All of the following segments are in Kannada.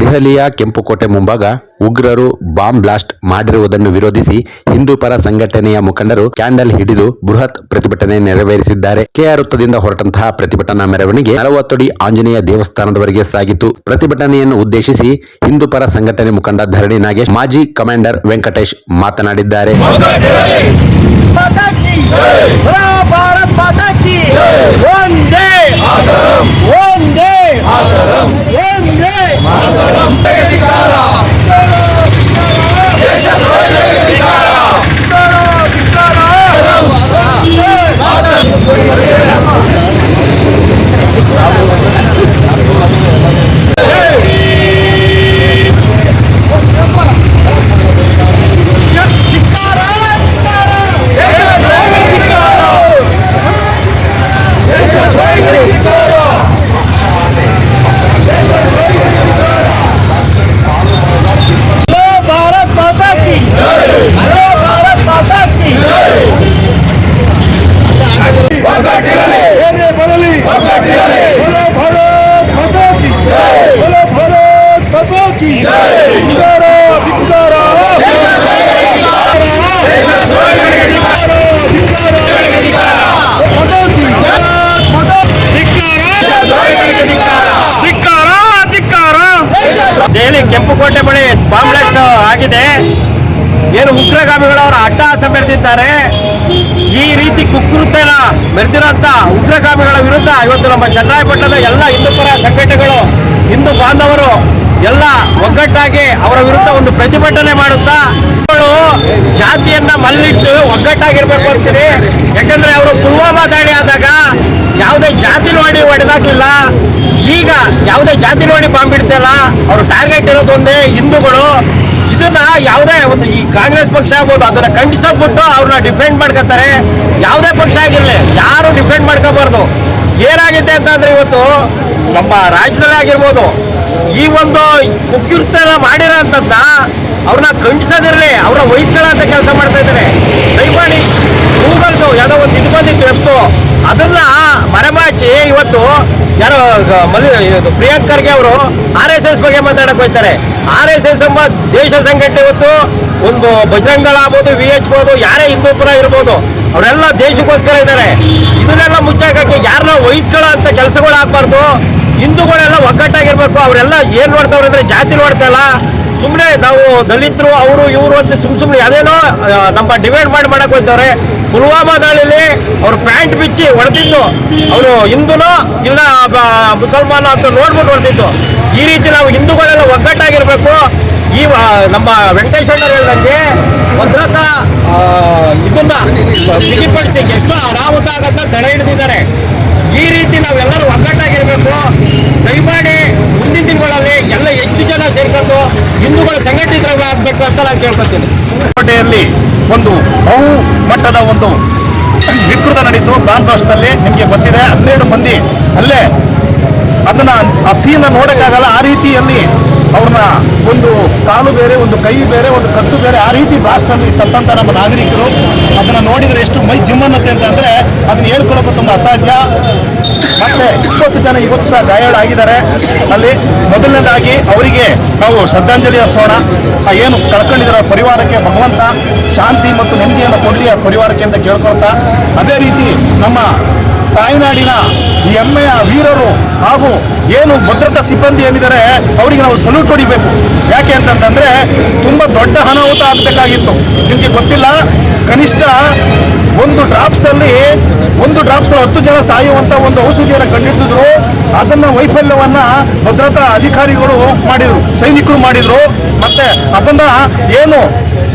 ದೆಹಲಿಯ ಕೆಂಪುಕೋಟೆ ಮುಂಭಾಗ ಉಗ್ರರು ಬಾಂಬ್ ಬ್ಲಾಸ್ಟ್ ಮಾಡಿರುವುದನ್ನು ವಿರೋಧಿಸಿ ಹಿಂದೂ ಪರ ಸಂಘಟನೆಯ ಮುಖಂಡರು ಕ್ಯಾಂಡಲ್ ಹಿಡಿದು ಬೃಹತ್ ಪ್ರತಿಭಟನೆ ನೆರವೇರಿಸಿದ್ದಾರೆ. ಕೆಆರ್ ವೃತ್ತದಿಂದ ಹೊರಟಂತಹ ಪ್ರತಿಭಟನಾ ಮೆರವಣಿಗೆ 40 ಅಡಿ ಆಂಜನೇಯ ದೇವಸ್ಥಾನದವರೆಗೆ ಸಾಗಿತು. ಪ್ರತಿಭಟನೆಯನ್ನು ಉದ್ದೇಶಿಸಿ ಹಿಂದೂ ಪರ ಸಂಘಟನೆ ಮುಖಂಡ ಧರಣಿ ನಾಗೇಶ್, ಮಾಜಿ ಕಮಾಂಡರ್ ವೆಂಕಟೇಶ್ ಮಾತನಾಡಿದ್ದಾರೆ. ದೆಹಲಿ ಕೆಂಪುಕೋಟೆ ಬಳಿ ಬಾಂಬ್ ಬ್ಲಾಸ್ಟ್ ಆಗಿದೆ. ಏನು ಉಗ್ರಗಾಮಿಗಳವರ ಅಟ್ಟಹಾಸ ಮೆರೆದಿದ್ದಾರೆ. ಈ ರೀತಿ ಕುಕೃತ್ಯನ ಮೆರೆದಿರುವಂತ ಉಗ್ರಗಾಮಿಗಳ ವಿರುದ್ಧ ಇವತ್ತು ನಮ್ಮ ಚನ್ನರಾಯಪಟ್ಟಣದ ಎಲ್ಲ ಹಿಂದೂಪರ ಸಂಘಟನೆಗಳು, ಹಿಂದೂ ಬಾಂಧವರು ಎಲ್ಲ ಒಗ್ಗಟ್ಟಾಗಿ ಅವರ ವಿರುದ್ಧ ಒಂದು ಪ್ರತಿಭಟನೆ ಮಾಡುತ್ತಾ ಜಾತಿಯನ್ನ ಮಲ್ಲಿಟ್ಟು ಒಗ್ಗಟ್ಟಾಗಿರ್ಬೇಕು ಅಂತೀರಿ. ಯಾಕಂದ್ರೆ ಅವರು ಪುಲ್ವಾಮಾ ದಾಳಿ ಆದಾಗ ಯಾವುದೇ ಜಾತಿ ನೋಡಿ ಹೊಡೆದಾಗ್ಲಿಲ್ಲ, ಈಗ ಯಾವುದೇ ಜಾತಿ ನೋಡಿ ಬಾಂಬ್ ಇಡ್ತಿಲ್ಲ. ಅವರು ಟಾರ್ಗೆಟ್ ಇರೋದು ಒಂದೇ ಹಿಂದೂಗಳು. ಇದನ್ನ ಯಾವುದೇ ಒಂದು ಈ ಕಾಂಗ್ರೆಸ್ ಪಕ್ಷ ಆಗ್ಬೋದು ಅದನ್ನ ಖಂಡಿಸೋದ್ಬಿಟ್ಟು ಅವ್ರನ್ನ ಡಿಫೆಂಡ್ ಮಾಡ್ಕೊತಾರೆ. ಯಾವುದೇ ಪಕ್ಷ ಆಗಿರ್ಲಿ, ಯಾರು ಡಿಫೆಂಡ್ ಮಾಡ್ಕೋಬಾರ್ದು. ಏನಾಗಿದೆ ಅಂತಂದ್ರೆ ಇವತ್ತು ನಮ್ಮ ರಾಜ್ಯದಲ್ಲೇ ಆಗಿರ್ಬೋದು ಈ ಒಂದು ಕುಕೃತ್ಯನ ಮಾಡಿರೋ ಅಂತದ್ನ ಅವ್ರನ್ನ ಖಂಡಿಸೋದಿರ್ಲಿ, ಅವ್ರ ವಹಿಸ್ಕೊಳ್ಳೋ ಕೆಲಸ ಮಾಡ್ತಾ ಇದ್ದಾರೆ. ದಯಮಾಡಿ ಗೂಗಲ್ದು ಯಾವುದೋ ಒಂದು ಇದು ಬಂದಿತ್ತು ವೆಬ್ತು, ಅದನ್ನ ಮರೆಮಾಚಿ ಇವತ್ತು ಯಾರೋ ಪ್ರಿಯಾಂಕ್ ಖರ್ಗೆ ಅವರು RSS ಬಗ್ಗೆ ಮಾತಾಡಕ್ ಹೋಗ್ತಾರೆ. RSS ಎಂಬ ದೇಶ ಸಂಘಟನೆ ಇವತ್ತು ಒಂದು ಬಜರಂಗ ದಳ ಆಗ್ಬೋದು, VH ಬೋದು, ಯಾರೇ ಹಿಂದೂ ಪರ ಇರ್ಬೋದು, ಅವರೆಲ್ಲ ದೇಶಕ್ಕೋಸ್ಕರ ಇದ್ದಾರೆ. ಇದನ್ನೆಲ್ಲ ಮುಚ್ಚಾಕಕ್ಕೆ ಯಾರನ್ನ ವಹಿಸ್ಕೊಳ್ಳೋ ಅಂತ ಕೆಲಸಗಳು ಆಗ್ಬಾರ್ದು. ಹಿಂದೂಗಳೆಲ್ಲ ಒಗ್ಗಟ್ಟಾಗಿರ್ಬೇಕು. ಅವರೆಲ್ಲ ಏನ್ ನೋಡ್ತಾವ್ರೆ ಅಂದ್ರೆ ಜಾತಿ ನೋಡ್ತಾ ಇಲ್ಲ. ಸುಮ್ಮನೆ ನಾವು ದಲಿತರು ಅವರು ಇವರು ಅಂತ ಸುಮ್ಮನೆ ಅದೇನೋ ನಮ್ಮ ಡಿವೈಡ್ ಮಾಡಕ್ ಹೋಗ್ತವ್ರೆ. ಪುಲ್ವಾಮಾ ದಾಳಿಲಿ ಅವ್ರು ಪ್ಯಾಂಟ್ ಬಿಚ್ಚಿ ಹೊಡೆದಿದ್ದು ಅವರು ಹಿಂದೂನೋ ಇಲ್ಲ ಮುಸಲ್ಮಾನ ಅಂತ ನೋಡ್ಬಿಟ್ಟು ಹೊಡೆದಿದ್ದು. ಈ ರೀತಿ ನಾವು ಹಿಂದೂಗಳೆಲ್ಲ ಒಗ್ಗಟ್ಟಾಗಿರ್ಬೇಕು. ಈ ನಮ್ಮ ವೆಂಕಟೇಶ್ ಅಣ್ಣ ಹೇಳ್ದಂಗೆ ಭದ್ರತಾ ಇದನ್ನ ಬಿಗಿಪಡಿಸಿ ಎಷ್ಟೋ ಅನಾಹುತ ಆಗತ್ತ ತಡೆ ಹಿಡಿದಿದ್ದಾರೆ. ಈ ರೀತಿ ನಾವೆಲ್ಲರೂ ಒಗ್ಗಟ್ಟಾಗಿರ್ಬೇಕು. ದಯಮಾಡಿ ಮುಂದಿನ ದಿನಗಳಲ್ಲಿ ಎಲ್ಲ ಹೆಚ್ಚು ಜನ ಸೇರ್ಕೊಂಡು ಹಿಂದೂಗಳ ಸಂಘಟಿತರಾಗಬೇಕು ಅಂತ ನಾನು ಕೇಳ್ಕೊತೀನಿ. ಕೋಟೆಯಲ್ಲಿ ಒಂದು ಬಹು ಮಟ್ಟದ ಒಂದು ವಿಕೃತ ನಡೀತು. ಬಾಂಬ್ ಬ್ಲಾಸ್ಟ್ನಲ್ಲಿ ನಿಮಗೆ ಗೊತ್ತಿದೆ, 12 ಮಂದಿ ಅಲ್ಲೇ ಅದನ್ನ ಆ ಸೀನ ನೋಡೋಕ್ಕಾಗಲ್ಲ. ಆ ರೀತಿಯಲ್ಲಿ ಅವ್ರನ್ನ ಒಂದು ಕಾಲು ಬೇರೆ, ಒಂದು ಕೈ ಬೇರೆ, ಒಂದು ಕತ್ತು ಬೇರೆ, ಆ ರೀತಿ ಬ್ಲಾಸ್ಟ್ ಅಲ್ಲಿ ಸತ್ತಂತ ನಮ್ಮ ನಾಗರಿಕರು ಅದನ್ನ ನೋಡಿದ್ರೆ ಎಷ್ಟು ಮೈ ಜಿಮ್ ಅನ್ನತ್ತೆ ಅಂತಂದ್ರೆ ಅದನ್ನ ಹೇಳ್ಕೊಳ್ಳೋಕೆ ತುಂಬಾ ಅಸಾಧ್ಯ. ಮತ್ತೆ 20 ಜನ ಇವತ್ತು ಸಹ ಗಾಯಾಳಾಗಿದ್ದಾರೆ. ಅಲ್ಲಿ ಮೊದಲನೇದಾಗಿ ಅವರಿಗೆ ನಾವು ಶ್ರದ್ಧಾಂಜಲಿ ಅರ್ಸೋಣ. ಏನು ಕಳ್ಕೊಂಡಿರೋ ಪರಿವಾರಕ್ಕೆ ಭಗವಂತ ಶಾಂತಿ ಮತ್ತು ನೆಮ್ಮದಿಯನ್ನು ಕೊಡಲಿ ಆ ಪರಿವಾರಕ್ಕೆ ಅಂತ ಕೇಳ್ಕೊಳ್ತಾ, ಅದೇ ರೀತಿ ನಮ್ಮ ತಾಯ್ನಾಡಿನ ಈ ಹೆಮ್ಮೆಯ ವೀರರು ಹಾಗೂ ಏನು ಭದ್ರತಾ ಸಿಬ್ಬಂದಿ ಏನಿದ್ದಾರೆ ಅವರಿಗೆ ನಾವು ಸಲ್ಯೂಟ್ ಹೊಡಿಬೇಕು. ಯಾಕೆ ಅಂತಂತಂದ್ರೆ ತುಂಬಾ ದೊಡ್ಡ ಅನಾಹುತ ಆಗಬೇಕಾಗಿತ್ತು. ನಿಮಗೆ ಗೊತ್ತಿಲ್ಲ, ಕನಿಷ್ಠ ಒಂದು ಡ್ರಾಪ್ಸ್ ಅಲ್ಲಿ 10 ಜನ ಸಾಯುವಂತ ಒಂದು ಔಷಧಿಯನ್ನು ಕಂಡಿಡಿದ್ರು. ಅದನ್ನ ವೈಫಲ್ಯವನ್ನ ಭದ್ರತಾ ಅಧಿಕಾರಿಗಳು ಮಾಡಿದ್ರು, ಸೈನಿಕರು ಮಾಡಿದ್ರು. ಮತ್ತೆ ಅದನ್ನ ಏನು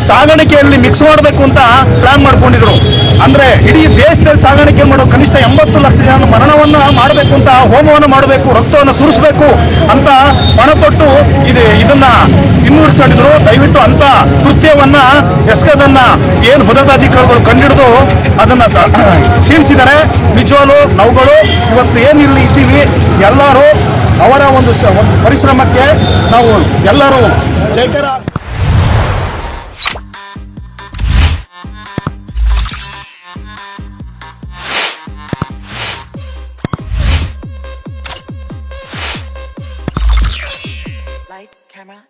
ಸಾಗಾಣಿಕೆಯಲ್ಲಿ ಮಿಕ್ಸ್ ಮಾಡಬೇಕು ಅಂತ ಪ್ಲಾನ್ ಮಾಡ್ಕೊಂಡಿದ್ರು. ಅಂದ್ರೆ ಇಡೀ ದೇಶದಲ್ಲಿ ಸಾಗಾಣಿಕೆ ಮಾಡೋ ಕನಿಷ್ಠ 80 ಲಕ್ಷ ಜನ ಮರಣವನ್ನ ಮಾಡಬೇಕು ಅಂತ, ಹೋಮವನ್ನು ಮಾಡಬೇಕು, ರಕ್ತವನ್ನು ಸುರಿಸಬೇಕು ಅಂತ ಪಣ ತೊಟ್ಟು ಇದನ್ನ ಹಿನ್ನೂಡಿಸಿದ್ರು. ದಯವಿಟ್ಟು ಅಂತ ಕೃತ್ಯವನ್ನ ಎಸಗದನ್ನ ಏನು ಭದ್ರತಾ ಅಧಿಕಾರಿಗಳು ಕಂಡಿಡಿದು ಅದನ್ನ ಕ್ಷೀಣಿಸಿದ್ದಾರೆ. ನಿಜವಾಗ್ಲೂ ನಾವುಗಳು ಇವತ್ತು ಏನಿಲ್ಲಿ ಇದ್ದೀವಿ, ಎಲ್ಲರೂ ಅವರ ಒಂದು ಪರಿಶ್ರಮಕ್ಕೆ ನಾವು ಎಲ್ಲರೂ ಜೈಕಾರ. Lights, camera,